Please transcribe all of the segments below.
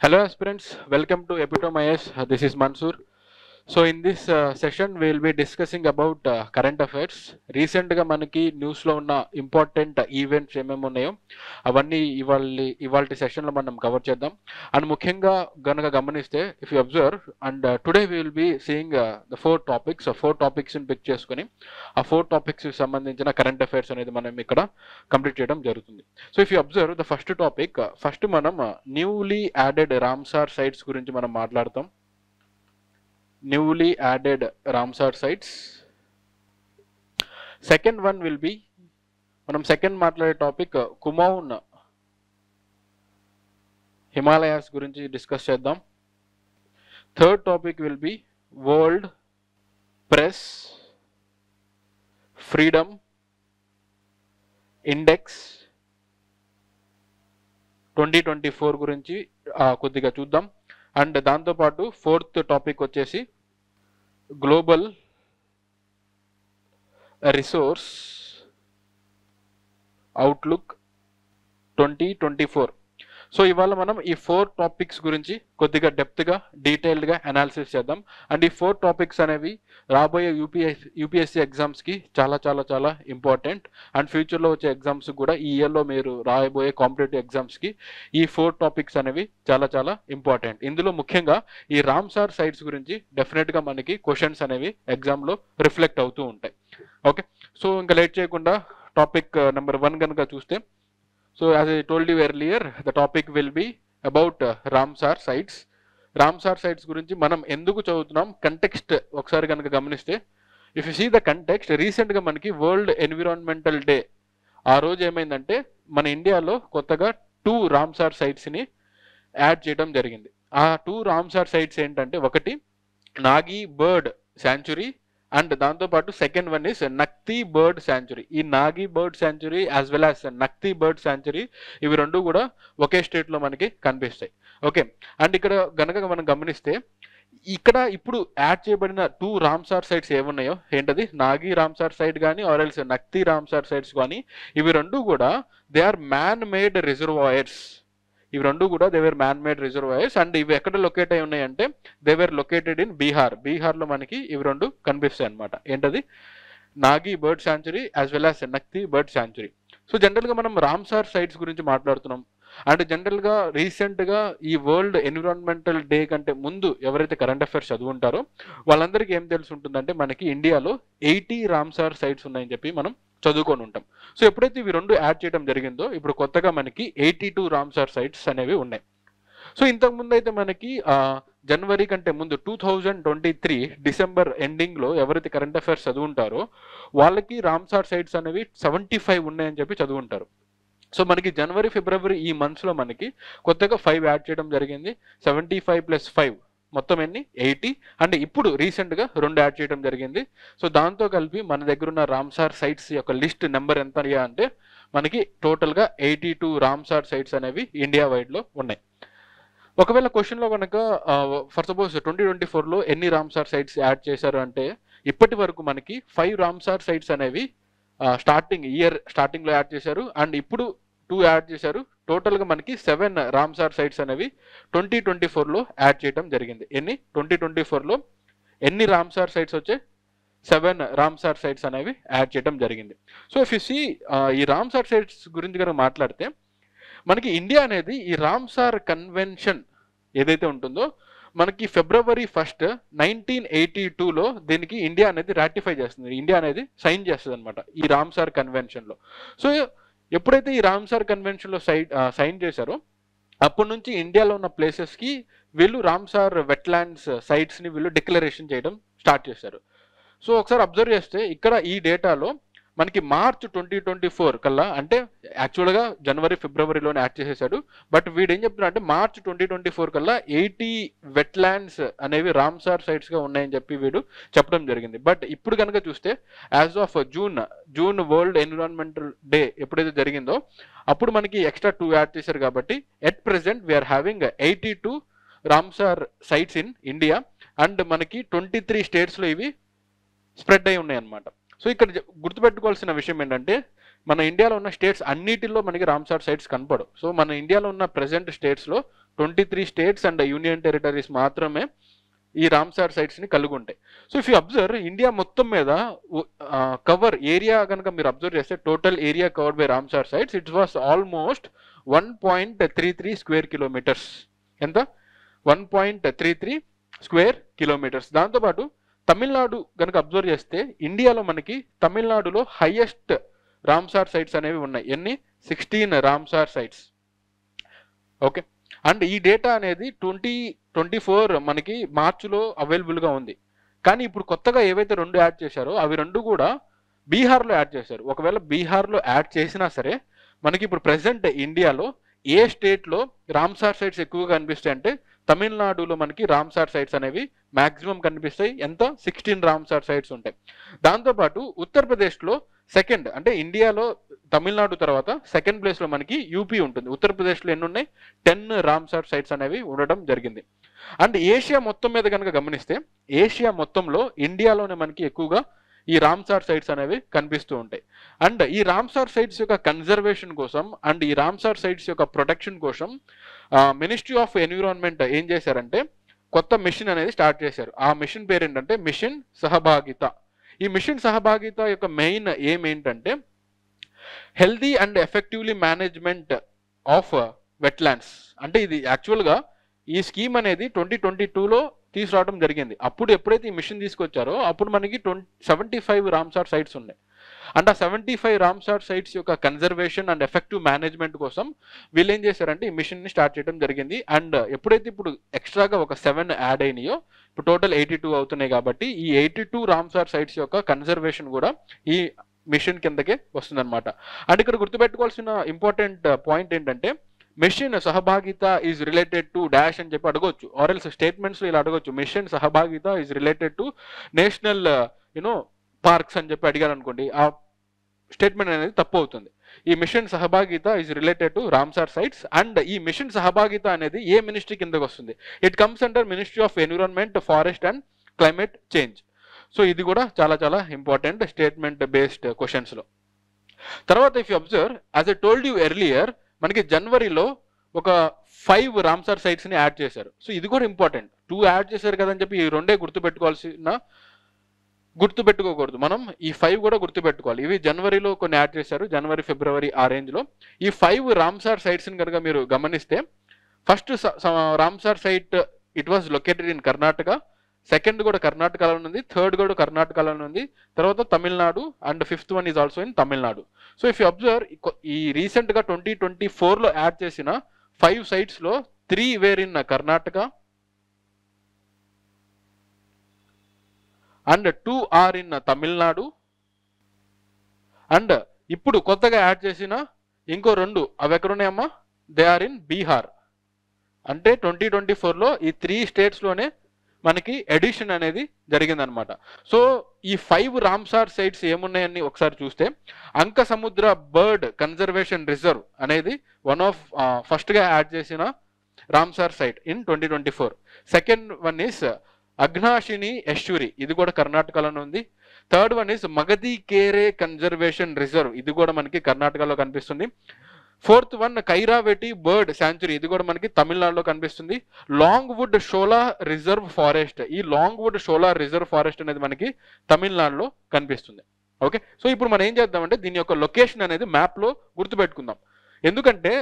Hello aspirants, welcome to Epitome IS. This is Mansoor. So in this session we will be discussing about current affairs. రీసెంట్గా మనకి న్యూస్లో ఉన్న important events ఏమేమి ఉన్నాయో అవన్నీ ఇవాళ సెషన్లో మనం కవర్ చేద్దాం. అండ్ ముఖ్యంగా గనక గమనిస్తే if you observe and today we will be seeing the four టాపిక్స్ని పిక్ చేసుకుని ఆ ఫోర్ టాపిక్స్కి సంబంధించిన కరెంట్ అఫైర్స్ అనేది మనం ఇక్కడ కంప్లీట్ చేయడం జరుగుతుంది. So if you observe the first topic, first మనం న్యూలీ యాడెడ్ రామ్సార్ సైట్స్ గురించి మనం మాట్లాడతాం. Newly added Ramsar sites. Second one will be మనం సెకండ్ మాట్లాడే టాపిక్ కుమౌన్ హిమాలయాస్ గురించి డిస్కస్ చేద్దాం. Third topic will be world press freedom index 2024 గురించి కొద్దిగా చూద్దాం. అండ్ దాంతోపాటు ఫోర్త్ టాపిక్ వచ్చేసి గ్లోబల్ రిసోర్స్ అవుట్లుక్ 2024. సో ఇవాళ మనం ఈ ఫోర్ టాపిక్స్ గురించి కొద్దిగా డెప్త్గా డీటెయిల్డ్గా అనాలిసిస్ చేద్దాం. అండ్ ఈ ఫోర్ టాపిక్స్ అనేవి రాబోయే యూపీఎస్సీ ఎగ్జామ్స్కి చాలా చాలా చాలా ఇంపార్టెంట్. అండ్ ఫ్యూచర్లో వచ్చే ఎగ్జామ్స్ కూడా ఈ ఇయర్లో మీరు రాబోయే కాంపిటేటివ్ ఎగ్జామ్స్కి ఈ ఫోర్ టాపిక్స్ అనేవి చాలా చాలా ఇంపార్టెంట్. ఇందులో ముఖ్యంగా ఈ రామ్సార్ సైట్స్ గురించి డెఫినెట్గా మనకి క్వశ్చన్స్ అనేవి ఎగ్జామ్లో రిఫ్లెక్ట్ అవుతూ ఉంటాయి. ఓకే, సో ఇంకా లేట్ చేయకుండా టాపిక్ నెంబర్ 1 కనుక చూస్తే, so as I told you earlier, the topic will be about Ramsar sites. Ramsar sites గురించి మనం ఎందుకు చదువుతున్నాం, కంటెక్స్ట్ ఒకసారి కనుక గమనిస్తే, if you see the context, రీసెంట్గా మనకి వరల్డ్ ఎన్విరాన్మెంటల్ డే ఆ రోజు ఏమైందంటే మన ఇండియాలో కొత్తగా 2 రామ్సార్ సైట్స్ని యాడ్ చేయడం జరిగింది. ఆ 2 రామ్సార్ సైట్స్ ఏంటంటే, ఒకటి నాగి బర్డ్ శాంచురీ అండ్ దాంతోపాటు second one is Nakti bird sanctuary. ఈ Nagi bird sanctuary as well as Nakti bird sanctuary, ఇవి రెండు కూడా ఒకే స్టేట్లో మనకి కనిపిస్తాయి. ఓకే, అండ్ ఇక్కడ గనక మనం గమనిస్తే ఇక్కడ ఇప్పుడు యాడ్ చేయబడిన 2 రామ్సార్ సైట్స్ ఏమున్నాయో ఏంటది, నాగి రామ్సార్ సైట్ కానీ or else Nakti Ramsar sites కానీ, ఇవి రెండు కూడా they are man made reservoirs. ఇవి రెండు కూడా they were man made reservoirs. And ఇవి ఎక్కడ లొకేట్ అయి ఉన్నాయంటే దే వేర్ లొకేటెడ్ ఇన్ బీహార్లో మనకి ఇవి రెండు కనిపిస్తాయి అనమాట. ఏంటది, Nagi bird sanctuary as well as Nakti bird sanctuary. So జనరల్గా మనం రామ్సార్ సైట్స్ గురించి మాట్లాడుతున్నాం. అండ్ జనరల్గా రీసెంట్గా ఈ వరల్డ్ ఎన్విరాన్మెంటల్ డే కంటే ముందు ఎవరైతే కరెంట్ అఫైర్స్ చదువుంటారో వాళ్ళందరికీ ఏం తెలిసి ఉంటుందంటే మనకి ఇండియాలో 80 రామ్సార్ సైట్స్ ఉన్నాయని చెప్పి మనం చదువుకొని ఉంటాం. సో ఎప్పుడైతే ఇవి రెండు యాడ్ చేయడం జరిగిందో ఇప్పుడు కొత్తగా మనకి 82 రామ్సార్ సైట్స్ అనేవి ఉన్నాయి. సో ఇంతకుముందు అయితే మనకి జనవరి కంటే ముందు 2023 డిసెంబర్ ఎండింగ్లో ఎవరైతే కరెంట్ అఫైర్స్ చదువుంటారో వాళ్ళకి రామ్సార్ సైట్స్ అనేవి 75 ఉన్నాయని చెప్పి చదువుంటారు. సో మనకి జనవరి ఫిబ్రవరి ఈ మంత్స్లో మనకి కొత్తగా 5 యాడ్ చేయడం జరిగింది. 75 + 5 మొత్తం ఎన్ని, 80. అండ్ ఇప్పుడు రీసెంట్గా 2 యాడ్ చేయడం జరిగింది. సో దాంతో కలిపి మన దగ్గర ఉన్న రామ్సార్ సైట్స్ యొక్క లిస్ట్ నెంబర్ ఎంత అంటే మనకి టోటల్గా 82 రామ్సార్ సైట్స్ అనేవి ఇండియా వైడ్లో ఉన్నాయి. ఒకవేళ క్వశ్చన్లో కనుక ఫర్ సపోజ్ 2024లో ఎన్ని రామ్సార్ సైట్స్ యాడ్ చేశారు అంటే ఇప్పటి వరకు మనకి 5 రామ్సార్ సైట్స్ అనేవి స్టార్టింగ్లో యాడ్ చేశారు. అండ్ ఇప్పుడు 2 యాడ్ చేశారు. టోటల్గా మనకి 7 రామ్సార్ సైట్స్ అనేవి 2024లో యాడ్ చేయడం జరిగింది. 2024లో ఎన్ని రామ్సార్ సైట్స్ వచ్చాయి, 7 రామ్సార్ సైట్స్ అనేవి యాడ్ చేయడం జరిగింది. సో ఇఫ్ యు సీ ఈ రామ్సార్ సైట్స్ గురించి కనుక మాట్లాడితే మనకి ఇండియా అనేది ఈ రామ్సార్ కన్వెన్షన్ ఏదైతే ఉంటుందో మనకి ఫిబ్రవరి 1 1982లో దీనికి ఇండియా అనేది రాటిఫై చేస్తుంది, ఇండియా అనేది సైన్ చేస్తుంది అనమాట ఈ రామ్సార్ కన్వెన్షన్లో. సో ఎప్పుడైతే ఈ రామ్సార్ కన్వెన్షన్లో సైన్ చేశారో అప్పటి నుంచి ఇండియాలో ఉన్న ప్లేసెస్కి వీళ్ళు రామ్సార్ వెట్లాండ్స్ సైట్స్ని వీళ్ళు డిక్లరేషన్ చేయడం స్టార్ట్ చేశారు. సో ఒకసారి అబ్జర్వ్ చేస్తే ఇక్కడ ఈ డేటాలో మనకి మార్చ్ 2024 కల్లా, అంటే యాక్చువల్గా జనవరి ఫిబ్రవరిలోనే యాడ్ చేసేసాడు, బట్ వీడు ఏం చెప్తున్నా అంటే మార్చ్ 2024 కల్లా 80 వెట్లాండ్స్ అనేవి రామ్సార్ సైట్స్గా ఉన్నాయని చెప్పి వీడు చెప్పడం జరిగింది. బట్ ఇప్పుడు కనుక చూస్తే as of June World Environmental Day ఎప్పుడైతే జరిగిందో అప్పుడు మనకి ఎక్స్ట్రా 2 యాడ్ చేశారు. కాబట్టి at present we are having 82 Ramsar sites in India. And మనకి 23 స్టేట్స్లో ఇవి స్ప్రెడ్ అయి ఉన్నాయి అన్నమాట. సో ఇక్కడ గుర్తుపెట్టుకోవాల్సిన విషయం ఏంటంటే మన ఇండియాలో ఉన్న స్టేట్స్ అన్నిటిలో మనకి రామ్సార్ సైట్స్ కనపడవు. సో మన ఇండియాలో ఉన్న ప్రెసెంట్ స్టేట్స్లో 23 స్టేట్స్ అండ్ యూనియన్ టెరిటరీస్ మాత్రమే ఈ రామ్సార్ సైట్స్ని కలిగి ఉంటాయి. So if you observe India మొత్తం మీద కవర్ ఏరియా కనుక మీరు అబ్జర్వ్ చేస్తే total area covered by Ramsar sites it was almost 1.33 square kilometres. ఎంత? 1.33 స్క్వేర్ కిలోమీటర్స్. దాంతోపాటు తమిళనాడు కనుక అబ్జర్వ్ చేస్తే ఇండియాలో మనకి తమిళనాడులో హైయెస్ట్ రామ్సార్ సైట్స్ అనేవి ఉన్నాయి. ఎన్ని? 16 రామ్సార్ సైట్స్. ఓకే, అండ్ ఈ డేటా అనేది 2024 మనకి మార్చిలో అవైలబుల్గా ఉంది. కానీ ఇప్పుడు కొత్తగా ఏవైతే 2 యాడ్ చేశారో అవి 2 కూడా బీహార్లో యాడ్ చేశారు. ఒకవేళ బీహార్లో యాడ్ చేసినా సరే మనకి ఇప్పుడు ప్రజెంట్ ఇండియాలో ఏ స్టేట్లో రామ్సార్ సైట్స్ ఎక్కువగా కనిపిస్తాయి అంటే తమిళనాడులో మనకి రామ్సార్ సైట్స్ అనేవి మ్యాక్సిమం కనిపిస్తాయి. ఎంత? 16 రామ్సార్ సైట్స్ ఉంటాయి. దాంతోపాటు ఉత్తరప్రదేశ్లో సెకండ్, అంటే ఇండియాలో తమిళనాడు తర్వాత సెకండ్ ప్లేస్లో మనకి యూపీ ఉంటుంది. ఉత్తరప్రదేశ్లో ఎన్ని ఉన్నాయి? 10 రామ్సార్ సైట్స్ అనేవి ఉండడం జరిగింది. అండ్ ఏషియా మొత్తం మీద కనుక గమనిస్తే ఏషియా మొత్తంలో ఇండియాలోనే మనకి ఎక్కువగా ఈ రామ్సార్ సైట్స్ అనేవి కనిపిస్తూ ఉంటాయి. అండ్ ఈ రామ్సార్ సైట్స్ యొక్క కన్జర్వేషన్ కోసం అండ్ ఈ రామ్సార్ సైట్స్ యొక్క ప్రొటెక్షన్ కోసం మినిస్ట్రీ ఆఫ్ ఎన్విరాన్మెంట్ ఏం చేశారంటే కొత్త మిషన్ అనేది స్టార్ట్ చేశారు. ఆ మిషన్ పేరు ఏంటంటే మిషన్ సహభాగిత. ఈ మిషన్ సహభాగిత యొక్క మెయిన్ ఎయిమ్ ఏంటంటే healthy and effectively management of wetlands. అంటే ఇది యాక్చువల్గా ఈ స్కీమ్ అనేది 2022లో తీసుకురావడం జరిగింది. అప్పుడు ఎప్పుడైతే ఈ మిషన్ తీసుకొచ్చారో అప్పుడు మనకి 75 రామ్సార్ సైట్స్ ఉన్నాయి. అండ్ ఆ 75 రామ్సార్ సైట్స్ యొక్క కన్జర్వేషన్ అండ్ ఎఫెక్టివ్ మేనేజ్మెంట్ కోసం వీళ్ళు ఏం చేశారంటే ఈ మిషన్ని స్టార్ట్ చేయడం జరిగింది. అండ్ ఎప్పుడైతే ఇప్పుడు ఎక్స్ట్రాగా ఒక 7 యాడ్ అయినాయో ఇప్పుడు టోటల్ 82 అవుతున్నాయి. కాబట్టి ఈ 82 రామ్సార్ సైట్స్ యొక్క కన్జర్వేషన్ కూడా ఈ మిషన్ కిందకే వస్తుందన్నమాట. అండ్ ఇక్కడ గుర్తుపెట్టుకోవాల్సిన ఇంపార్టెంట్ పాయింట్ ఏంటంటే mission Sahbhagita is related to dash అని చెప్పి అడగొచ్చు. ఆర్ఎల్స్ స్టేట్మెంట్స్లో ఇలా అడగొచ్చు, mission Sahbhagita is related to national parks అని చెప్పి అడిగారు అనుకోండి, ఆ స్టేట్మెంట్ అనేది తప్పు అవుతుంది. ఈ mission Sahbhagita is related to Ramsar sites. And ఈ మిషన్ సహభాగిత అనేది ఏ మినిస్ట్రీ కిందకి వస్తుంది? It comes under ministry of environment, forest and climate change. So ఇది కూడా చాలా చాలా ఇంపార్టెంట్ స్టేట్మెంట్ బేస్డ్ క్వశ్చన్స్లో. తర్వాత if you observe as I told you earlier మనకి జనవరిలో ఒక 5 రామ్సార్ సైట్స్ని యాడ్ చేశారు. సో ఇది కూడా ఇంపార్టెంట్. 2 యాడ్ చేశారు కదని చెప్పి ఈ 2 గుర్తుపెట్టుకోకూడదు. మనం ఈ 5 కూడా గుర్తుపెట్టుకోవాలి. ఇవి జనవరిలో కొన్ని యాడ్ చేశారు, జనవరి ఫిబ్రవరి ఆ రేంజ్లో. ఈ 5 రామ్సార్ సైట్స్ని కనుక మీరు గమనిస్తే first Ramsar site it was located in Karnataka, second కూడా కర్ణాటకలో ఉంది, థర్డ్ కూడా కర్ణాటకలో ఉంది, తర్వాత Tamil Nadu and 5th one is also in Tamil Nadu. So if you observe ఈ రీసెంట్గా 2024లో యాడ్ చేసిన 5 సైట్స్లో 3 were in Karnataka and 2 are in Tamil Nadu. And ఇప్పుడు కొత్తగా యాడ్ చేసిన ఇంకో 2 అవి ఎక్కడున్నాయమ్మా? They are in Bihar. అంటే 2024లో ఈ 3 స్టేట్స్లోనే మనకి ఎడిషన్ అనేది జరిగిందనమాట. సో ఈ 5 రామ్సార్ సైట్స్ ఏమున్నాయని ఒకసారి చూస్తే Anka Samudra bird conservation reserve అనేది వన్ ఆఫ్ ఫస్ట్గా యాడ్ చేసిన Ramsar site in 2024. Second one is Aghanashini estuary, ఇది కూడా కర్ణాటకలోనే ఉంది. Third one is Magadi Kere conservation reserve, ఇది కూడా మనకి కర్ణాటకలో కనిపిస్తుంది. Fourth one Karaiveti bird sanctuary, ఇది కూడా మనకి తమిళనాడులో కనిపిస్తుంది. Longwood Shola reserve forest, ఈ Longwood Shola reserve forest అనేది మనకి తమిళనాడులో కనిపిస్తుంది. ఓకే, సో ఇప్పుడు మనం ఏం చేద్దామంటే దీని యొక్క లొకేషన్ అనేది మ్యాప్లో గుర్తుపెట్టుకుందాం. ఎందుకంటే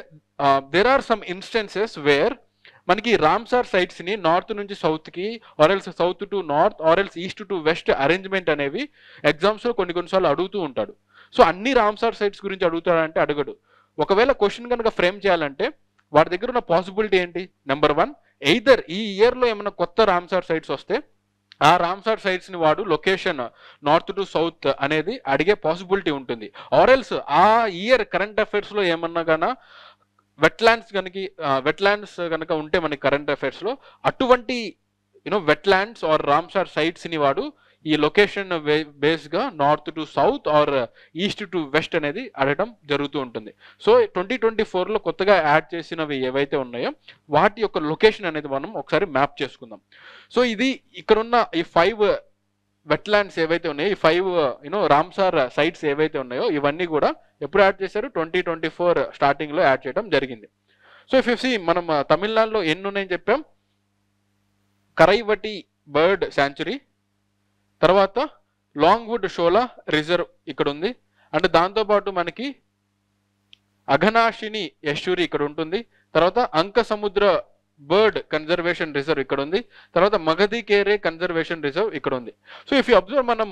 there are some instances where మనకి రామ్సార్ సైట్స్ని నార్త్ నుంచి సౌత్కి or else south to north or else east to west arrangement అనేవి ఎగ్జామ్స్లో కొన్నిసార్లు అడుగుతూ ఉంటాడు. సో అన్ని రామ్సార్ సైట్స్ గురించి అడుగుతాడంటే అడగడు. ఒకవేళ క్వశ్చన్ కనుక ఫ్రేమ్ చేయాలంటే వాడి దగ్గర ఉన్న పాసిబిలిటీ ఏంటి? నెంబర్ 1, ఎయిదర్ ఈ ఇయర్లో ఏమైనా కొత్త రామ్సార్ సైట్స్ వస్తే ఆ రామ్సార్ సైట్స్ని వాడు లొకేషన్ నార్త్ టు సౌత్ అనేది అడిగే పాసిబిలిటీ ఉంటుంది. ఆర్ఎల్స్ ఆ ఇయర్ కరెంట్ అఫైర్స్లో ఏమన్నా కానీ వెట్లాండ్స్ కనుక ఉంటే మనకి కరెంట్ అఫైర్స్లో అటువంటి వెట్లాండ్స్ ఆర్ రామ్సార్ సైట్స్ని వాడు ఈ లొకేషన్ బేస్గా north to south or east to west అనేది అడగడం జరుగుతూ ఉంటుంది. సో 2024లో కొత్తగా యాడ్ చేసినవి ఏవైతే ఉన్నాయో వాటి యొక్క లొకేషన్ అనేది మనం ఒకసారి మ్యాప్ చేసుకుందాం. సో ఇది ఇక్కడున్న ఈ 5 వెట్లాండ్స్ ఏవైతే ఉన్నాయో, ఈ 5 రామ్సార్ సైట్స్ ఏవైతే ఉన్నాయో ఇవన్నీ కూడా ఎప్పుడు యాడ్ చేశారు? 2024 స్టార్టింగ్లో యాడ్ చేయడం జరిగింది. సో ఇఫ్ యూ సీ మనం తమిళనాడులో ఎన్ని ఉన్నాయని చెప్పాం, కరైవటి బర్డ్ శాంచురీ, తర్వాత లాంగ్వుడ్ షోలా రిజర్వ్ ఇక్కడ ఉంది, అండ్ దాంతోపాటు మనకి అఘనాశిని యశూరి ఇక్కడ ఉంటుంది, తర్వాత అంక సముద్ర బర్డ్ కన్జర్వేషన్ రిజర్వ్ ఇక్కడ ఉంది, తర్వాత మగధికేరే కన్జర్వేషన్ రిజర్వ్ ఇక్కడ ఉంది. సో ఇఫ్ యూ అబ్జర్వ్ మనం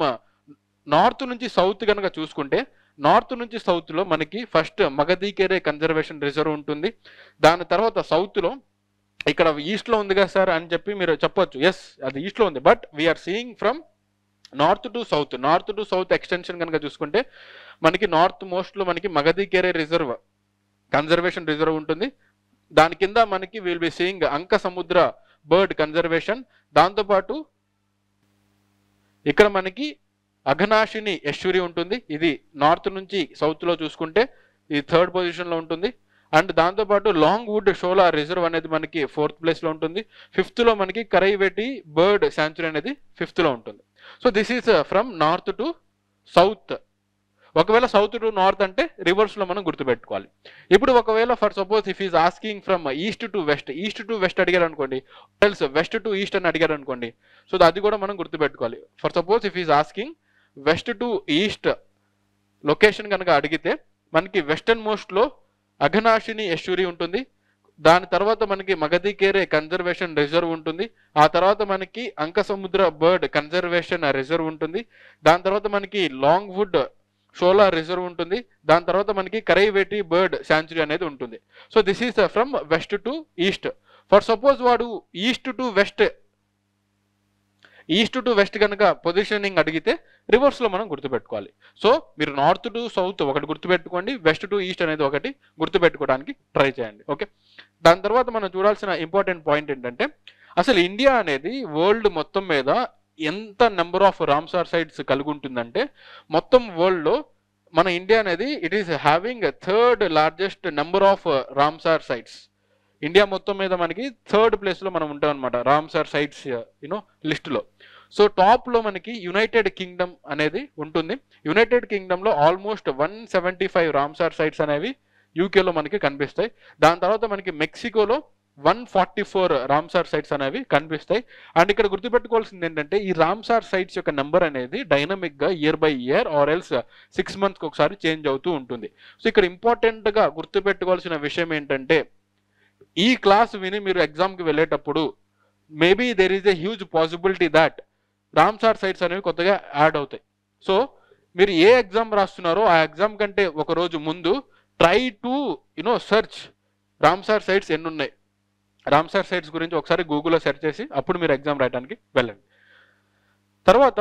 నార్త్ నుంచి సౌత్ కనుక చూసుకుంటే, నార్త్ నుంచి సౌత్లో మనకి ఫస్ట్ మగధికేరే కన్జర్వేషన్ రిజర్వ్ ఉంటుంది. దాని తర్వాత సౌత్లో ఇక్కడ ఈస్ట్లో ఉంది కదా సార్ అని చెప్పి మీరు చెప్పొచ్చు, ఎస్ అది ఈస్ట్లో ఉంది, but we are seeing from north to south. North to south extension కనుక చూసుకుంటే మనకి నార్త్ మోస్ట్లో మనకి మగధికేరే రిజర్వ్ కన్జర్వేషన్ రిజర్వ్ ఉంటుంది. దాని కింద మనకి విల్ బి సీయింగ్ అంక సముద్ర బర్డ్ కన్జర్వేషన్, దాంతోపాటు ఇక్కడ మనకి అఘనాశిని యశూరి ఉంటుంది, ఇది నార్త్ నుంచి సౌత్లో చూసుకుంటే ఇది థర్డ్ పొజిషన్లో ఉంటుంది. అండ్ దాంతోపాటు లాంగ్వుడ్ షోలా రిజర్వ్ అనేది మనకి 4th ప్లేస్లో ఉంటుంది. 5th మనకి కరైవెటి బర్డ్ శాంచురీ అనేది 5th ఉంటుంది. So this is from north to south. ఒకవేళ సౌత్ టు నార్త్ అంటే రివర్స్లో మనం గుర్తుపెట్టుకోవాలి. ఇప్పుడు ఒకవేళ for suppose if is asking from east to west, east to west అడిగారు అనుకోండి, ఎల్స్ వెస్ట్ టు ఈస్ట్ అని అడిగారు అనుకోండి, సో అది కూడా మనం గుర్తుపెట్టుకోవాలి. For suppose if is asking west to east location కనుక అడిగితే మనకి వెస్టర్న్ మోస్ట్లో అఘనాశిని యశూరి ఉంటుంది, దాని తర్వాత మనకి మగధికేరే కన్జర్వేషన్ రిజర్వ్ ఉంటుంది, ఆ తర్వాత మనకి అంక సముద్ర బర్డ్ కన్జర్వేషన్ రిజర్వ్ ఉంటుంది, దాని తర్వాత మనకి లాంగ్వుడ్ షోలా రిజర్వ్ ఉంటుంది, దాని తర్వాత మనకి కరైవేటి బర్డ్ శాంచురీ అనేది ఉంటుంది. So this is from west to east. For suppose వాడు ఈస్ట్ టు వెస్ట్ కనుక పొజిషనింగ్ అడిగితే రివర్స్లో మనం గుర్తుపెట్టుకోవాలి. సో మీరు నార్త్ టు సౌత్ ఒకటి గుర్తుపెట్టుకోండి, వెస్ట్ టు ఈస్ట్ అనేది ఒకటి గుర్తుపెట్టుకోవడానికి ట్రై చేయండి. ఓకే, దాని తర్వాత మనం చూడాల్సిన ఇంపార్టెంట్ పాయింట్ ఏంటంటే, అసలు ఇండియా అనేది వరల్డ్ మొత్తం మీద ఎంత నెంబర్ ఆఫ్ రామ్సార్ సైట్స్ కలిగి ఉంటుందంటే, మొత్తం వరల్డ్లో మన ఇండియా అనేది it is having 3rd largest number of Ramsar sites. India మొత్తం మీద మనకి 3rd ప్లేస్లో మనం ఉంటాం అనమాట రామ్సార్ సైట్స్ లిస్టులో. సో టాప్లో మనకి యునైటెడ్ కింగ్డమ్ అనేది ఉంటుంది. యునైటెడ్ కింగ్డమ్లో ఆల్మోస్ట్ 175 రామ్సార్ సైట్స్ అనేవి యూకేలో మనకి కనిపిస్తాయి. దాని తర్వాత మనకి మెక్సికోలో 144 రామ్సార్ సైట్స్ అనేవి కనిపిస్తాయి. అండ్ ఇక్కడ గుర్తుపెట్టుకోవాల్సింది ఏంటంటే, ఈ రామ్సార్ సైట్స్ యొక్క నెంబర్ అనేది డైనమిక్గా year by year or else 6 months ఒకసారి చేంజ్ అవుతూ ఉంటుంది. సో ఇక్కడ ఇంపార్టెంట్గా గుర్తుపెట్టుకోవాల్సిన విషయం ఏంటంటే, ఈ క్లాస్ విని మీరు ఎగ్జామ్కి వెళ్ళేటప్పుడు maybe there is a huge possibility that Ramsar sites అనేవి కొత్తగా యాడ్ అవుతాయి. సో మీరు ఏ ఎగ్జామ్ రాస్తున్నారో ఆ ఎగ్జామ్ కంటే ఒక రోజు ముందు try to search Ramsar sites ఎన్ని ఉన్నాయి, రామ్సార్ సైట్స్ గురించి ఒకసారి గూగుల్లో సెర్చ్ చేసి అప్పుడు మీరు ఎగ్జామ్ రాయడానికి వెళ్ళండి. తర్వాత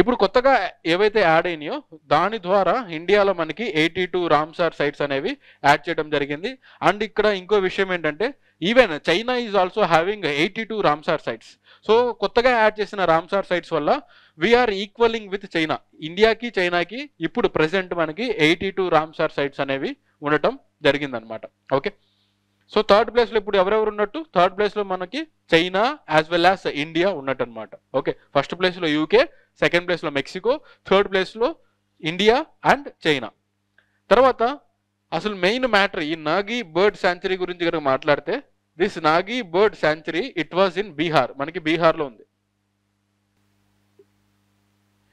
ఇప్పుడు కొత్తగా ఏవైతే యాడ్ అయినాయో దాని ద్వారా ఇండియాలో మనకి 82 రామ్సార్ సైట్స్ అనేవి యాడ్ చేయడం జరిగింది. అండ్ ఇక్కడ ఇంకో విషయం ఏంటంటే, even China is also having 82 Ramsar sites. So కొత్తగా యాడ్ చేసిన రామ్సార్ సైట్స్ వల్ల వీఆర్ ఈక్వలింగ్ విత్ చైనా. ఇండియాకి చైనాకి ఇప్పుడు ప్రెసెంట్ మనకి 82 రామ్సార్ సైట్స్ అనేవి ఉండటం జరిగిందనమాట. ఓకే, సో 3rd ప్లేస్లో ఇప్పుడు ఎవరెవరు ఉన్నట్టు, 3rd ప్లేస్లో మనకి China as well as India ఉన్నట్టు అనమాట. ఓకే, 1st ప్లేస్లో యూకే, 2nd ప్లేస్లో మెక్సికో, 3rd ప్లేస్లో ఇండియా అండ్ చైనా. తర్వాత అసలు మెయిన్ మ్యాటర్ ఈ నాగి బర్డ్ శాంచురీ గురించి కనుక మాట్లాడితే, this Nagi bird sanctuary it was in Bihar, మనకి బీహార్లో ఉంది.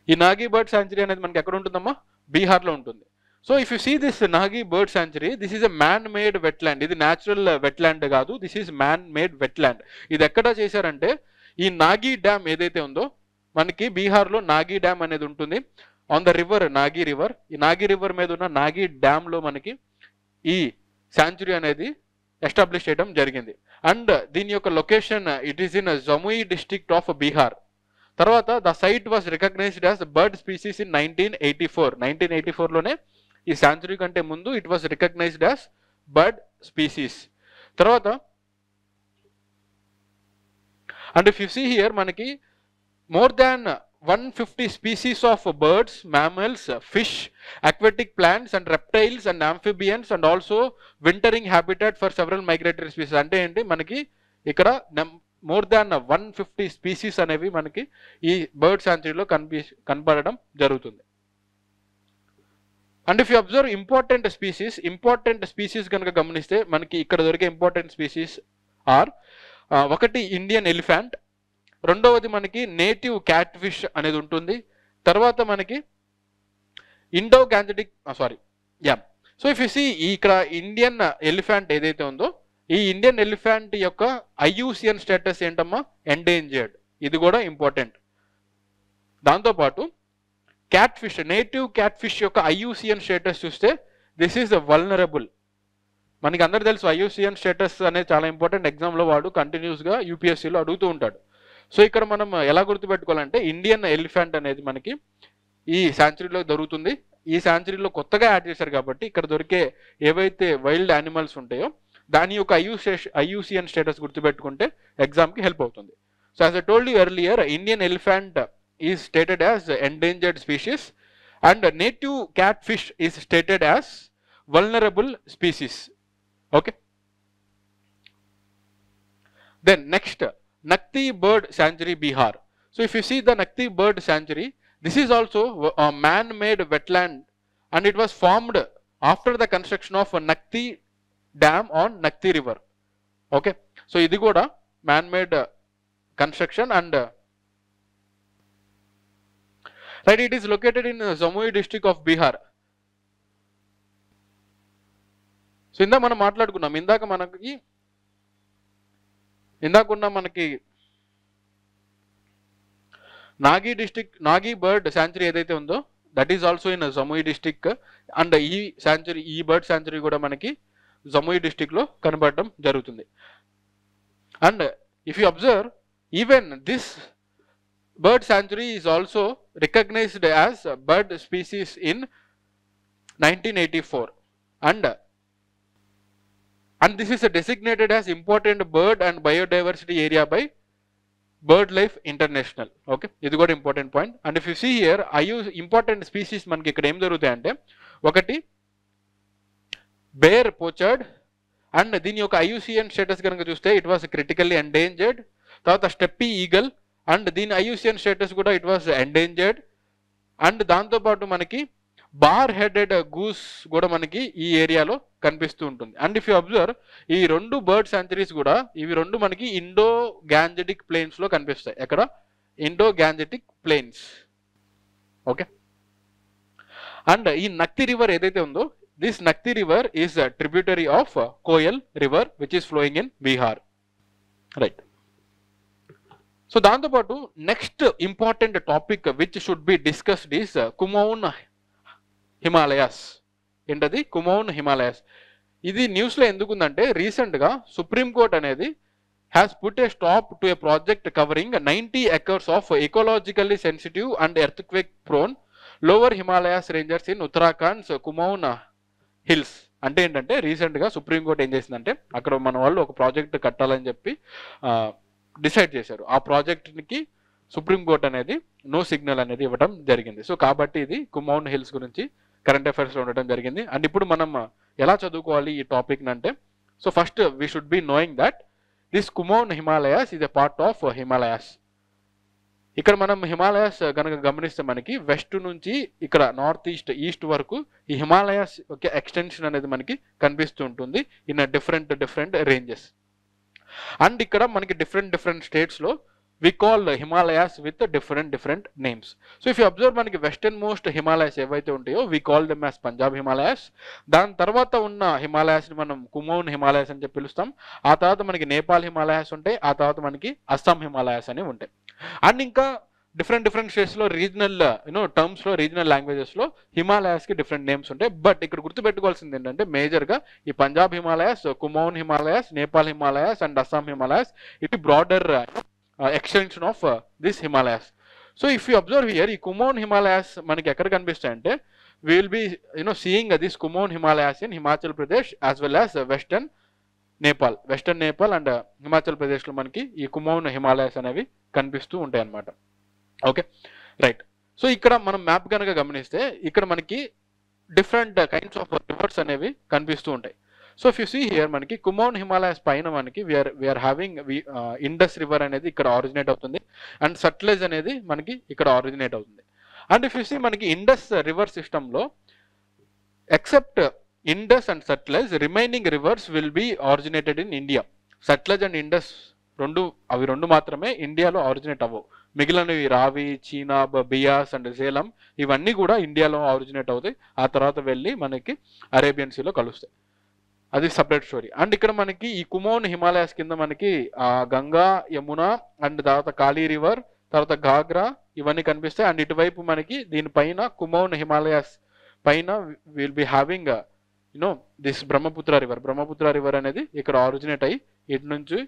ఈ నాగి బర్డ్ శాంచురీ అనేది మనకి ఎక్కడ ఉంటుందమ్మా, బీహార్లో ఉంటుంది. So if you see this Nagi bird sanctuary, this is a man made wetland. ఇది న్యాచురల్ వెట్లాండ్ కాదు, this is man made wetland. ఇది ఎక్కడ చేశారంటే, ఈ నాగి డ్యామ్ ఏదైతే ఉందో మనకి బీహార్లో నాగి డ్యామ్ అనేది ఉంటుంది on the river Nagi river. ఈ నాగి రివర్ మీద ఉన్న నాగి డ్యామ్లో మనకి ఈ శాంచురీ అనేది ఎస్టాబ్లిష్ చేయడం జరిగింది. అండ్ దీని యొక్క location it is in Jamui district of Bihar. తర్వాత the site was recognised as bird species in 1984. 1984లోనే ఈ శాంచురీ కంటే ముందు it was recognised as bird species. తర్వాత and if you see here మనకి more than 150 species of birds, mammals, fish, aquatic plants and reptiles and amphibians and also wintering habitat for several migratory species. అంటే ఏంటి, మనకి ఇక్కడ more than 150 species అనేవి మనకి ఈ bird శాంచురీలో కనపడడం జరుగుతుంది. And if you observe important species కనుక గమనిస్తే మనకి ఇక్కడ దొరికే ఇంపార్టెంట్ స్పీసీస్ ఆర్ ఒకటి ఇండియన్ ఎలిఫెంట్, రెండవది మనకి నేటివ్ క్యాట్ ఫిష్ అనేది ఉంటుంది, తర్వాత మనకి Indo Gangetic so if you see ఇక్కడ ఇండియన్ ఎలిఫెంట్ ఏదైతే ఉందో ఈ ఇండియన్ ఎలిఫెంట్ యొక్క IUCN స్టేటస్ ఏంటమ్మా, ఎండేంజర్డ్. ఇది కూడా ఇంపార్టెంట్. దాంతోపాటు catfish, native catfish యొక్క IUCN స్టేటస్ చూస్తే దిస్ ఈస్ వల్నరబుల్. మనకి అందరు తెలుసు IUCN స్టేటస్ అనేది చాలా ఇంపార్టెంట్. ఎగ్జామ్లో వాడు కంటిన్యూస్గా UPSCలో అడుగుతూ ఉంటాడు. సో ఇక్కడ మనం ఎలా గుర్తుపెట్టుకోవాలంటే ఇండియన్ ఎలిఫెంట్ అనేది మనకి ఈ శాంచురీలో దొరుకుతుంది. ఈ శాంచురీలో కొత్తగా యాడ్ చేశారు కాబట్టి ఇక్కడ దొరికే ఏవైతే వైల్డ్ యానిమల్స్ ఉంటాయో దాని యొక్క IUCN స్టేటస్ గుర్తుపెట్టుకుంటే ఎగ్జామ్కి హెల్ప్ అవుతుంది. So as I told you earlier, Indian elephant is stated as endangered species and native catfish is stated as vulnerable species. Okay, then next Nakti Bird Sanctuary, Bihar. So if you see the Nakti Bird Sanctuary, this is also a man-made wetland and it was formed after the construction of a Nakti Dam on Nakti River. Okay, so ఇది కూడా man-made construction and right, it is located in Jamui district of Bihar. So ఇందాక మనం మాట్లాడుకున్నాం, ఇందాకున్న మనకి Nagi bird sanctuary ఏదైతే ఉందో that is also in Jamui district and ఈ bird sanctuary కూడా మనకి జముయి డిస్టిక్ లో కనబడడం జరుగుతుంది. And if you observe, even this bird sanctuary is also recognised as bird species in 1984 and this is designated as important bird and biodiversity area by BirdLife International. Okay, ఇది కూడా important point. And if you see here important species మనకి ఇక్కడ ఏం జరుగుతాయంటే ఒకటి bear పోచర్డ్ and దీని యొక్క IUCN status కనుక చూస్తే ఇట్ వాస్ క్రిటికల్లీ ఎండేంజర్డ్. తర్వాత స్టెప్పీ ఈగల్ అండ్ దీని IUCN స్టేటస్ కూడా ఇట్ వాస్ ఎండేంజర్డ్. అండ్ దాంతోపాటు మనకి బార్ హెడెడ్ గూస్ కూడా మనకి ఈ ఏరియాలో కనిపిస్తూ ఉంటుంది. అండ్ ఇఫ్ యూ అబ్జర్వ్, ఈ రెండు బర్డ్ శాంచురీస్ కూడా ఇవి రెండు మనకి ఇండో గ్యాంజెటిక్ ప్లేన్స్ లో కనిపిస్తాయి. ఎక్కడ? Indo Gangetic plains. Okay, and ఈ నక్తి రివర్ ఏదైతే ఉందో this Nakti river is tributary of Koel river which is flowing in Bihar. Right, so దాంతోపాటు next important topic which should be discussed is Kumaon Himalayas. ఏంటది? కుమౌన్ హిమాలయాస్. ఇది న్యూస్లో ఎందుకుందంటే రీసెంట్గా సుప్రీంకోర్టు అనేది has put a stop to a project covering 90 acres of ecologically sensitive and earthquake prone lower Himalayas rangers ఇన్ ఉత్తరాఖండ్స్ Kumaon hills. అంటే ఏంటంటే రీసెంట్గా సుప్రీంకోర్టు ఏం చేసిందంటే అక్కడ మన వాళ్ళు ఒక ప్రాజెక్ట్ కట్టాలని చెప్పి డిసైడ్ చేశారు. ఆ ప్రాజెక్ట్కి సుప్రీంకోర్టు అనేది నో సిగ్నల్ అనేది ఇవ్వడం జరిగింది. సో కాబట్టి ఇది కుమౌన్ హిల్స్ గురించి కరెంట్ అఫైర్స్లో ఉండడం జరిగింది. అండ్ ఇప్పుడు మనం ఎలా చదువుకోవాలి ఈ టాపిక్ అంటే, so first we should be knowing that this Kumaon Himalayas is a part of Himalayas. ఇక్కడ మనం హిమాలయాస్ కనుక గమనిస్తే మనకి వెస్ట్ నుంచి ఇక్కడ నార్త్ ఈస్ట్ వరకు ఈ హిమాలయాస్ ఒక ఎక్స్టెన్షన్ అనేది మనకి కనిపిస్తూ ఉంటుంది ఇన్ డిఫరెంట్ రేంజెస్. అండ్ ఇక్కడ మనకి డిఫరెంట్ స్టేట్స్లో we call Himalayas with different names. So if you observe మనకి వెస్టర్న్ మోస్ట్ హిమాలయాస్ ఏవైతే ఉంటాయో we call them as Punjab Himalayas. దాని తర్వాత ఉన్న హిమాలయాస్ని మనం కుమౌన్ హిమాలయాస్ అని చెప్పి పిలుస్తాం. ఆ తర్వాత మనకి నేపాల్ హిమాలయాస్ ఉంటాయి, ఆ తర్వాత మనకి అస్సాం హిమాలయాస్ అని ఉంటాయి. అండ్ ఇంకా డిఫరెంట్ స్టేట్స్లో రీజనల్ టర్మ్స్లో రీజనల్ లాంగ్వేజెస్లో హిమాలయాస్కి డిఫరెంట్ నేమ్స్ ఉంటాయి. బట్ ఇక్కడ గుర్తుపెట్టుకోవాల్సింది ఏంటంటే మేజర్గా ఈ పంజాబ్ హిమాలయాస్, కుమౌన్ హిమాలయాస్, నేపాల్ హిమాలయాస్ అండ్ అస్సాం హిమాలయాస్ ఇది broader extension of this Himalayas. So if you observe here, ఈ కుమౌన్ హిమాలయాస్ మనకి ఎక్కడ కనిపిస్తాయంటే we will be seeing this Kumaon Himalayas in Himachal Pradesh as well as western Nepal and Himachal ప్రదేశ్లో మనకి ఈ కుమౌన్ హిమాలయాస్ అనేవి కనిపిస్తూ ఉంటాయి అన్నమాట. Okay, right. సో ఇక్కడ మనం మ్యాప్ కనుక గమనిస్తే ఇక్కడ మనకి డిఫరెంట్ కైండ్స్ ఆఫ్ రివర్స్ అనేవి కనిపిస్తూ ఉంటాయి. So if you see here మనకి కుమౌన్ హిమాలయాస్ పైన మనకి వీఆర్ హ్యావింగ్ ఇండస్ రివర్ అనేది ఇక్కడ ఆరిజినేట్ అవుతుంది అండ్ సట్లెజ్ అనేది మనకి ఇక్కడ ఆరిజినేట్ అవుతుంది. అండ్ ఇఫ్ యూ సీ మనకి ఇండస్ రివర్ సిస్టంలో except Indus and Sutlej remaining reverse will be originated in India. Sutlej and Indus అవి రెండు మాత్రమే ఇండియాలో ఆరిజినేట్ అవ్వవు. మిగిలినవి రావి, చీనాబ్, బియాస్ అండ్ సేలం ఇవన్నీ కూడా ఇండియాలో ఆరిజినేట్ అవుతాయి. ఆ తర్వాత వెళ్ళి మనకి అరేబియన్ సీలో కలుస్తాయి. అది సపరేట్ స్టోరీ. అండ్ ఇక్కడ మనకి ఈ కుమోన్ హిమాలయాస్ కింద మనకి గంగా, యమున అండ్ తర్వాత కాళీ రివర్, తర్వాత ఘాగ్రా ఇవన్నీ కనిపిస్తాయి. అండ్ ఇటువైపు మనకి దీనిపైన కుమోన్ హిమాలయాస్ పైన will be having this Brahmaputra river అనేది ఇక్కడ ఆరిజినేట్ అయ్యి ఇటు నుంచి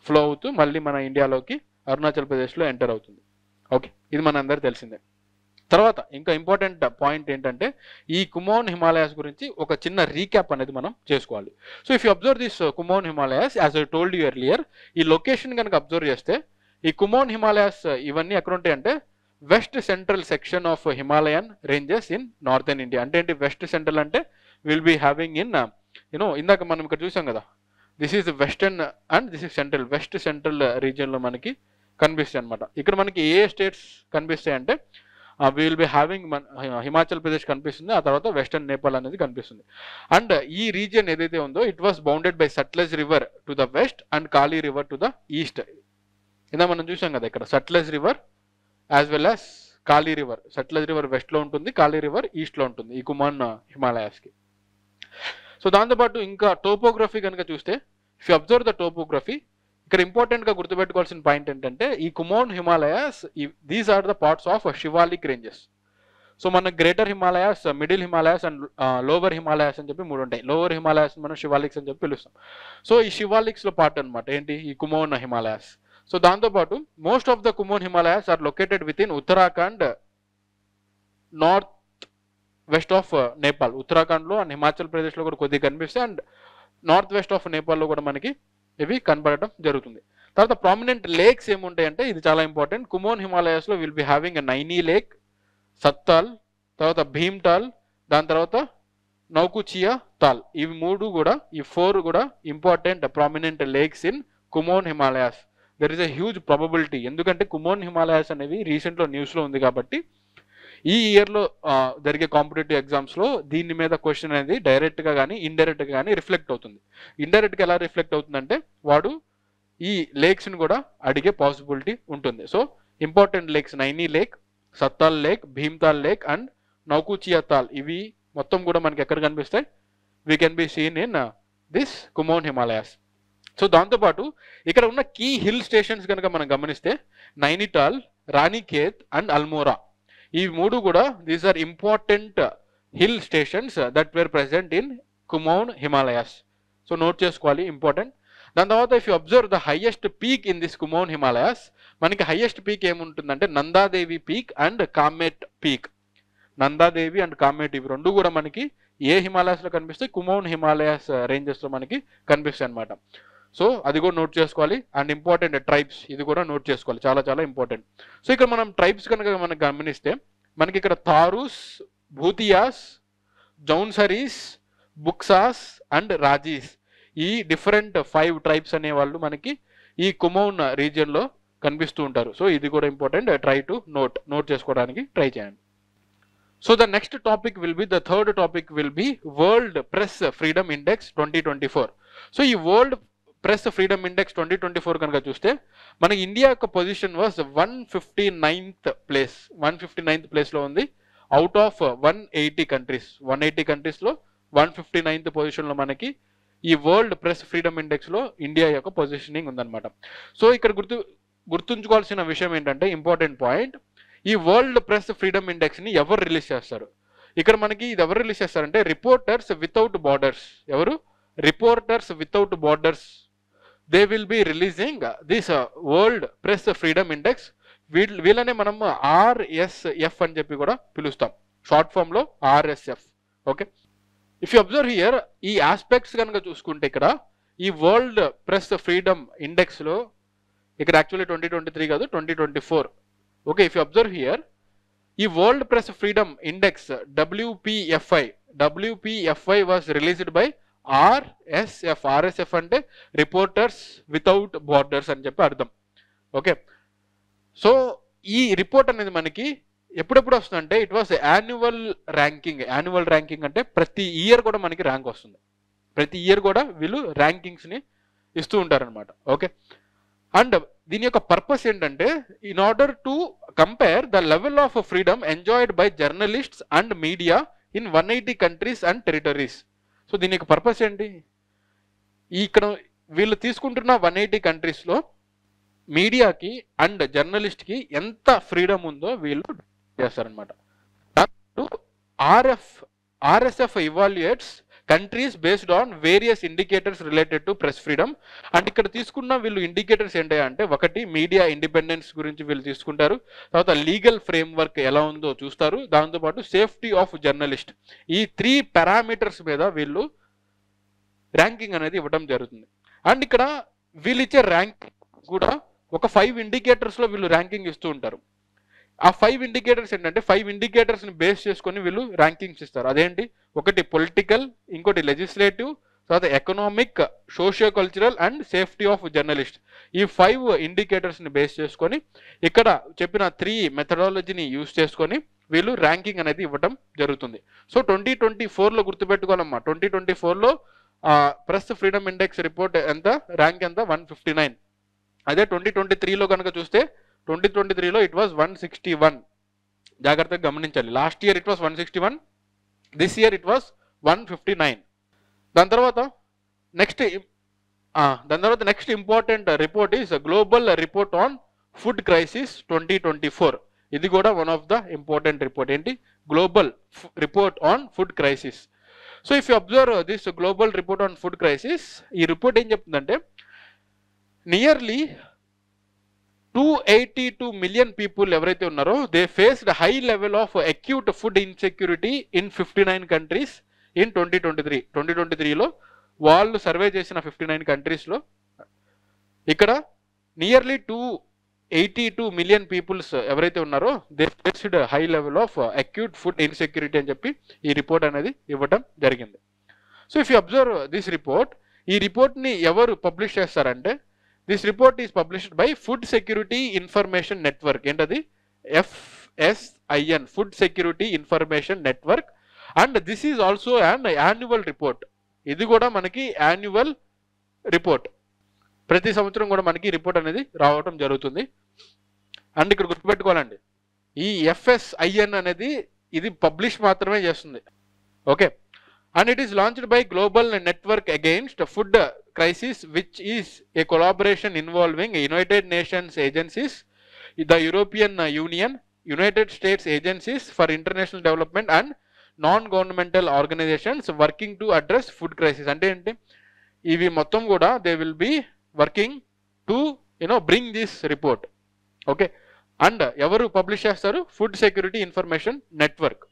ఫ్లో అవుతూ మళ్ళీ మన ఇండియాలోకి అరుణాచల్ ప్రదేశ్లో ఎంటర్ అవుతుంది. ఓకే, ఇది మన అందరికి తెలిసిందే. తర్వాత ఇంకా ఇంపార్టెంట్ పాయింట్ ఏంటంటే ఈ కుమోన్ హిమాలయాస్ గురించి ఒక చిన్న రీక్యాప్ అనేది మనం చేసుకోవాలి. So if you observe this Kumaon Himalayas, as I told you earlier, ఈ లొకేషన్ కనుక అబ్జర్వ్ చేస్తే ఈ కుమోన్ హిమాలయాస్ ఇవన్నీ ఎక్కడ ఉంటాయంటే west central section of Himalayan ranges in northern India. అంటే ఏంటి వెస్ట్ సెంట్రల్ అంటే విల్ బి హ్యావింగ్ ఇన్ ఇందాక మనం ఇక్కడ చూసాం కదా, this is western and this is central. West central రీజియన్లో మనకి కనిపిస్తాయి అనమాట. ఇక్కడ మనకి ఏ స్టేట్స్ కనిపిస్తాయి అంటే will be having Himachal Pradesh కనిపిస్తుంది, ఆ తర్వాత వెస్టర్న్ నేపాల్ అనేది కనిపిస్తుంది. అండ్ ఈ రీజియన్ ఏదైతే ఉందో it was bounded by Sutlej river to the west and Kali river to the east. ఇలా మనం చూసాం కదా ఇక్కడ Sutlej river as well as Kali river. Sutlej river వెస్ట్లో ఉంటుంది, కాళీ రివర్ ఈస్ట్లో ఉంటుంది ఈ కుమాన్ హిమాలయాస్కి. సో దాంతోపాటు ఇంకా టోపోగ్రఫీ కనుక చూస్తే, if you observe the topography, ఇక్కడ ఇంపార్టెంట్గా గుర్తుపెట్టుకోవాల్సిన పాయింట్ ఏంటంటే ఈ Kumaon Himalayas these are the parts of Shivalik ranges. So మన greater Himalayas, middle Himalayas and lower Himalayas అని చెప్పి మూడు ఉంటాయి. లోవర్ హిమాలయాస్ మనం శివాలిక్స్ అని చెప్పి పిలుస్తాం. సో ఈ శివాలిక్స్లో పార్ట్ అనమాట ఏంటి ఈ కుమోన్ హిమాలయాస్. సో దాంతోపాటు most of the Kumaon Himalayas are located with in Uttarakhand, north west of Nepal. ఉత్తరాఖండ్లో అండ్ హిమాచల్ ప్రదేశ్లో కూడా కొద్దిగా కనిపిస్తాయి, అండ్ నార్త్ వెస్ట్ ఆఫ్ నేపాల్లో కూడా మనకి ఇవి కనపడటం జరుగుతుంది. తర్వాత ప్రామినెంట్ లేక్స్ ఏముంటాయంటే ఇది చాలా ఇంపార్టెంట్. కుమోన్ హిమాలయాస్లో will be having Naini lake, Sattal, తర్వాత భీమ్టాల్, దాని తర్వాత నౌకుచియా తాల్. ఇవి మూడు కూడా, ఈ ఫోర్ కూడా important prominent lakes in Kumaon Himalayas. There is a huge probability, ఎందుకంటే కుమోన్ హిమాలయాస్ అనేవి రీసెంట్లో న్యూస్లో ఉంది కాబట్టి ఈ ఇయర్లో జరిగే కాంపిటేటివ్ ఎగ్జామ్స్లో దీని మీద క్వశ్చన్ అనేది డైరెక్ట్గా కానీ ఇండైరెక్ట్గా కానీ రిఫ్లెక్ట్ అవుతుంది. ఇండైరెక్ట్గా ఎలా రిఫ్లెక్ట్ అవుతుందంటే వాడు ఈ లేక్స్ని కూడా అడిగే పాసిబిలిటీ ఉంటుంది. So important lakes Naini lake, Sattal lake, Bhimtal lake and Naukuchiya Tal ఇవి మొత్తం కూడా మనకి ఎక్కడ కనిపిస్తాయి, we can be seen in this Kumaon Himalayas. So దాంతోపాటు ఇక్కడ ఉన్న కీ హిల్ స్టేషన్స్ కనుక మనం గమనిస్తే నైనిటాల్, రాణిఖేత్ అండ్ అల్మోరా, ఈ మూడు కూడా these are important hill stations that were present in Kumaon Himalayas. So note చేసుకోవాలి, ఇంపార్టెంట్. దాని తర్వాత if you observe the highest peak in this Kumaon Himalayas, మనకి హైయెస్ట్ పీక్ ఏముంటుందంటే Nandadevi peak and Kamet peak. Nandadevi and Kamet ఇవి రెండు కూడా మనకి ఏ హిమాలయాస్లో కనిపిస్తాయి, కుమోన్ హిమాలయాస్ రేంజెస్లో మనకి కనిపిస్తాయి అనమాట. సో అది కూడా నోట్ చేసుకోవాలి. అండ్ ఇంపార్టెంట్ ట్రైబ్స్, ఇది కూడా నోట్ చేసుకోవాలి, చాలా చాలా ఇంపార్టెంట్. సో ఇక్కడ మనం ట్రైబ్స్ కనుక మనం గమనిస్తే మనకి ఇక్కడ థారూస్, భూతియాస్, జౌన్సరీస్, బుక్సాస్ అండ్ రాజీస్ ఈ డిఫరెంట్ 5 ట్రైబ్స్ అనేవాళ్ళు మనకి ఈ కుమోన్ రీజియన్లో కనిపిస్తూ ఉంటారు. సో ఇది కూడా ఇంపార్టెంట్, ట్రై టు నోట్ చేసుకోవడానికి ట్రై చేయండి. So the next topic will be, the third topic will be world press freedom index 2024. So ఈ వరల్డ్ ప్రెస్ ఫ్రీడమ్ ఇండెక్స్ 2024 కనుక చూస్తే మనకి ఇండియా యొక్క position was 159th place. 159th ప్లేస్లో ఉంది out of 180 countries. 180 కంట్రీస్లో 159th పొజిషన్లో మనకి ఈ వరల్డ్ ప్రెస్ ఫ్రీడమ్ ఇండెక్స్లో ఇండియా యొక్క పొజిషనింగ్ ఉందన్నమాట. సో ఇక్కడ గుర్తుంచుకోవాల్సిన విషయం ఏంటంటే ఇంపార్టెంట్ పాయింట్, ఈ వరల్డ్ ప్రెస్ ఫ్రీడమ్ ఇండెక్స్ని ఎవరు రిలీజ్ చేస్తారు? ఇక్కడ మనకి ఇది ఎవరు రిలీజ్ చేస్తారంటే రిపోర్టర్స్ వితౌట్ బార్డర్స్. ఎవరు? Reporters without borders. They will be releasing this world press freedom index. వీళ్ళనే మనం RSF అని చెప్పి కూడా పిలుస్తాం, షార్ట్ ఫామ్లో RSF. Okay, if you observe here ఈ ఆస్పెక్ట్స్ కనుక చూసుకుంటే ఇక్కడ ఈ వరల్డ్ ప్రెస్ ఫ్రీడమ్ ఇండెక్స్లో ఇక్కడ యాక్చువల్లీ 2023 కాదు 2024. Okay, if you observe here ఈ world press freedom index WPFI was released by RSF. RSF అంటే రిపోర్టర్స్ వితౌట్ బార్డర్స్ అని చెప్పి అర్థం. ఓకే, సో ఈ రిపోర్ట్ అనేది మనకి ఎప్పుడెప్పుడు వస్తుందంటే ఇట్ వాస్ యాన్యువల్ ర్యాంకింగ్ అంటే ప్రతి ఇయర్ కూడా మనకి ర్యాంక్ వస్తుంది. ప్రతి ఇయర్ కూడా వీళ్ళు ర్యాంకింగ్స్ని ఇస్తూ ఉంటారనమాట. ఓకే, అండ్ దీని యొక్క పర్పస్ ఏంటంటే in order to compare the level of freedom enjoyed by journalists and media in 180 countries and territories. So దీని యొక్క పర్పస్ ఏంటి, ఇక్కడ వీళ్ళు తీసుకుంటున్న 180 కంట్రీస్లో మీడియాకి అండ్ జర్నలిస్ట్కి ఎంత ఫ్రీడమ్ ఉందో వీళ్ళు చేస్తారనమాట. RSF evaluates countries based on various indicators related to press freedom. And ఇక్కడ తీసుకున్న వీళ్ళు ఇండికేటర్స్ ఏంటంటే ఒకటి మీడియా ఇండిపెండెన్స్ గురించి వీళ్ళు తీసుకుంటారు, తర్వాత లీగల్ ఫ్రేమ్వర్క్ ఎలా ఉందో చూస్తారు, దాంతోపాటు సేఫ్టీ ఆఫ్ జర్నలిస్ట్. ఈ 3 పారామీటర్స్ మీద వీళ్ళు ర్యాంకింగ్ అనేది ఇవ్వడం జరుగుతుంది. అండ్ ఇక్కడ వీళ్ళు ఇచ్చే ర్యాంక్ కూడా ఒక 5 ఇండికేటర్స్లో వీళ్ళు ర్యాంకింగ్ ఇస్తూ ఉంటారు. ఆ 5 ఇండికేటర్స్ ఏంటంటే 5 ఇండికేటర్స్ని బేస్ చేసుకొని వీళ్ళు ర్యాంకింగ్స్ ఇస్తారు. అదేంటి, ఒకటి పొలిటికల్, ఇంకోటి లెజిస్లేటివ్, తర్వాత economic, socio cultural and safety of journalist. ఈ 5 ఇండికేటర్స్ని బేస్ చేసుకొని ఇక్కడ చెప్పిన 3 మెథడాలజీని యూజ్ చేసుకొని వీళ్ళు ర్యాంకింగ్ అనేది ఇవ్వడం జరుగుతుంది. సో 2024లో గుర్తుపెట్టుకోవాలమ్మా, 2024లో ప్రెస్ ఫ్రీడమ్ ఇండెక్స్ రిపోర్ట్ ఎంత, ర్యాంక్ ఎంత, 159. అదే 2023లో కనుక చూస్తే 2023లో ఇట్ వాజ్ 161. జాగ్రత్తగా గమనించాలి, last year it was 161, this year it was 159. దాని తర్వాత next important report is global report on food crisis 2024. ఇది కూడా one of the important report. ఏంటి, global report on food crisis. So if you observe this global report on food crisis, ఈ report ఏం చెప్తుందంటే nearly 282 million people ఎవరైతే ఉన్నారో they faced high level of acute food insecurity in 59 countries in 2023. 2023లో వాళ్ళు survey చేసిన 59 కంట్రీస్లో ఇక్కడ nearly 282 million peoples ఎవరైతే ఉన్నారో they faced high level of acute food insecurity అని చెప్పి ఈ రిపోర్ట్ అనేది ఇవ్వడం జరిగింది. So if you observe this report, ఈ రిపోర్ట్ని ఎవరు పబ్లిష్ చేస్తారంటే this report is published by food security information network. ఏంటది, FSIN, food security information network. And this is also an annual report. ఇది కూడా మనకి యాన్యువల్ రిపోర్ట్, ప్రతి సంవత్సరం కూడా మనకి రిపోర్ట్ అనేది రావడం జరుగుతుంది. అండ్ ఇక్కడ గుర్తుపెట్టుకోవాలండి, ఈ FSIN అనేది ఇది పబ్లిష్ మాత్రమే చేస్తుంది. Okay, and it is launched by Global Network Against Food Crisis, which is a collaboration involving United Nations agencies, the European Union, United States agencies for international development and non-governmental organizations working to address food crisis. అంటే ఏంటి, ఇవి మొత్తం కూడా they will be working to bring this report. Okay, and ఎవరు publish చేస్తారు, food security information network.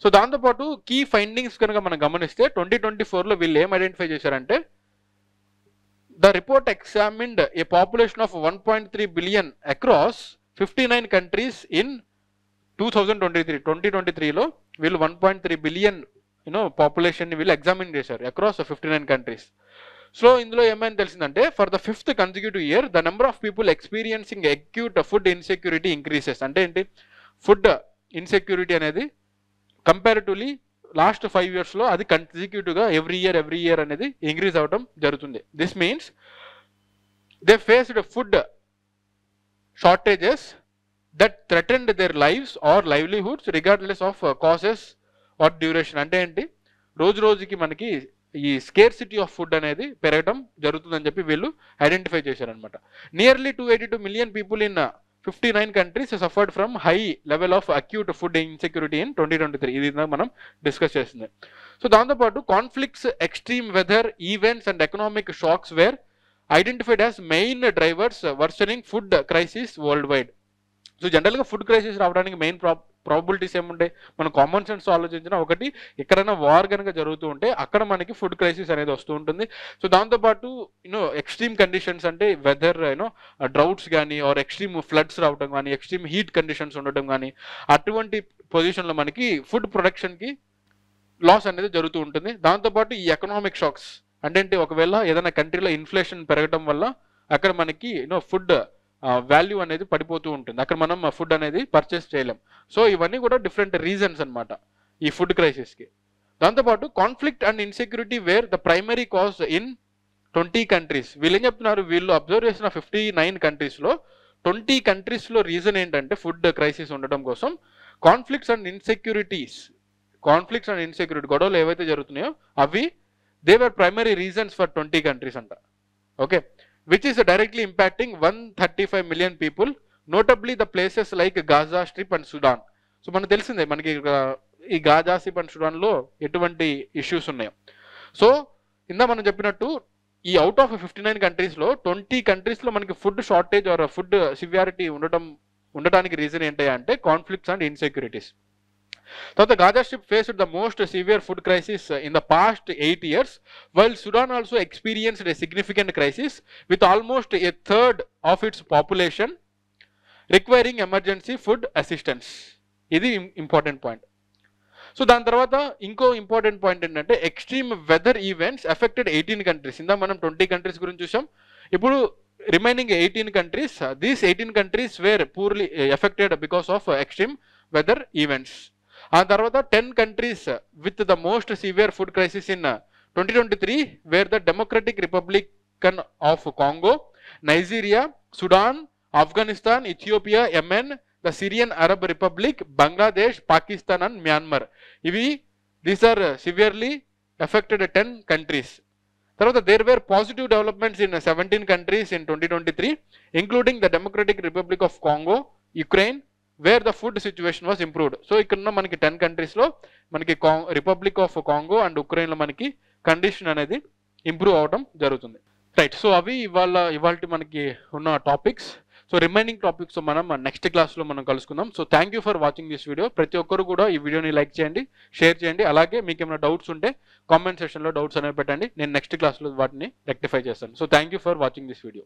So దాంతోపాటు key findings కనుక మనం గమనిస్తే 2024లో వీళ్ళు ఏం ఐడెంటిఫై చేశారంటే the report examined A population of 1.3 billion across 59 countries in 2023. 2023లో వీళ్ళు 1.3 బిలియన్ పాపులేషన్ని వీళ్ళు ఎగ్జామిన్ చేశారు అక్రాస్ 59 కంట్రీస్. సో ఇందులో ఏమైనా తెలిసిందంటే for the 5th consecutive year the number of people experiencing acute food insecurity increases. అంటే ఏంటి, ఫుడ్ ఇన్సెక్యూరిటీ అనేది comparatively last 5 yearsలో అది కన్సిక్యూటివ్గా ఎవ్రీ ఇయర్ అనేది ఇంక్రీజ్ అవ్వడం జరుగుతుంది. This means they faced food shortages that threatened their lives or livelihoods regardless of causes or duration. అంటే ఏంటి, రోజుకి మనకి ఈ స్కేర్సిటీ ఆఫ్ ఫుడ్ అనేది పెరగడం జరుగుతుందని చెప్పి వీళ్ళు ఐడెంటిఫై చేశారనమాట. Nearly 282 million people in 59 countries suffered from high level of acute food insecurity in 2023. ఇది మనం డిస్కస్ చేస్తుంది. సో దాంతోపాటు conflicts, extreme weather, events and economic shocks were identified as main drivers worsening food crisis worldwide. So జనరల్గా food crisis రావడానికి main probabilities ఏముంటాయి, మనం common sense ఆలోచించిన ఒకటి, ఎక్కడైనా వార్ కనుక జరుగుతూ ఉంటే అక్కడ మనకి ఫుడ్ క్రైసిస్ అనేది వస్తూ ఉంటుంది. సో దాంతోపాటు ఎక్స్ట్రీమ్ కండిషన్స్ అంటే వెదర్ డ్రౌట్స్ కానీ ఆర్ ఎక్స్ట్రీమ్ ఫ్లడ్స్ రావడం కానీ, ఎక్స్ట్రీమ్ హీట్ కండిషన్స్ ఉండటం కానీ, అటువంటి పొజిషన్లో మనకి ఫుడ్ ప్రొడక్షన్కి లాస్ అనేది జరుగుతూ ఉంటుంది. దాంతోపాటు ఈ ఎకనామిక్ షాక్స్ అంటే ఒకవేళ ఏదైనా కంట్రీలో ఇన్ఫ్లేషన్ పెరగడం వల్ల అక్కడ మనకి ఫుడ్ వాల్యూ అనేది పడిపోతూ ఉంటుంది. అక్కడ మనం ఫుడ్ అనేది పర్చేస్ చేయలేం. సో ఇవన్నీ కూడా డిఫరెంట్ రీజన్స్ అన్నమాట ఈ ఫుడ్ క్రైసిస్కి. దాంతోపాటు conflict and insecurity wear the primary cause in 20 countries. వీళ్ళు ఏం చెప్తున్నారు, వీళ్ళు అబ్జర్వ్ చేసిన 59 కంట్రీస్లో 20 కంట్రీస్లో రీజన్ ఏంటంటే ఫుడ్ క్రైసిస్ ఉండడం కోసం కాన్ఫ్లిక్ట్స్ అండ్ ఇన్సెక్యూరిటీ గొడవలు ఏవైతే జరుగుతున్నాయో అవి they were primary reasons for 20 countries అంట. Okay, which is directly impacting 135 million people, notably the places like Gaza strip and Sudan. So మనకు తెలిసిందే మనకి ఈ గాజా స్ట్రిప్ అండ్ సుడాన్లో ఎటువంటి ఇష్యూస్ ఉన్నాయో. సో ఇందా మనం చెప్పినట్టు ఈ అవుట్ ఆఫ్ 59 కంట్రీస్లో 20 కంట్రీస్లో మనకి food shortage or food severity ఉండటానికి రీజన్ ఏంటి అంటే కాన్ఫ్లిక్ట్స్ అండ్ ఇన్సెక్యూరిటీస్. తర్వాత Gaza strip faced the most severe food crisis in the past 8 years, while Sudan also experienced a significant crisis with almost a third of its population requiring emergency food assistance. ఇది important point. So దాని తర్వాత ఇంకో important point ఏంటంటే extreme weather events affected 18 countries. ఇందా మనం 20 countries గురించి చూసాం. ఇప్పుడు remaining 18 countries, these 18 countries were poorly affected because of extreme weather events. ఆ తర్వాత 10 countries with the most severe food crisis in 2023 were the Democratic Republican of Congo, Nigeria, Sudan, Afghanistan, Ethiopia, Yemen, the Syrian Arab Republic, Bangladesh, Pakistan and Myanmar. These are severely affected 10 countries. తర్వాత there were positive developments in 17 countries in 2023 including the democratic republic of Congo, Ukraine, where the food situation was improved. So ఇక్కడ మనకి 10 కంట్రీస్లో మనకి republic of Congo and ఉక్రెయిన్లో మనకి condition అనేది improve అవడం జరుగుతుంది. రైట్, సో అవి ఇవాళ మనకి ఉన్న టాపిక్స్. సో రిమైనింగ్ టాపిక్స్ మనం నెక్స్ట్ క్లాస్లో మనం కలుసుకుందాం. So thank you for watching this video. ప్రతి ఒక్కరు కూడా ఈ వీడియోని లైక్ చేయండి, షేర్ చేయండి. అలాగే మీకు ఏమైనా డౌట్స్ ఉంటే కామెంట్ సెక్షన్లో డౌట్స్ అనేవి పెట్టండి. నేను నెక్స్ట్ క్లాస్లో వాటిని రెక్టిఫై చేస్తాను. So thank you for watching this video.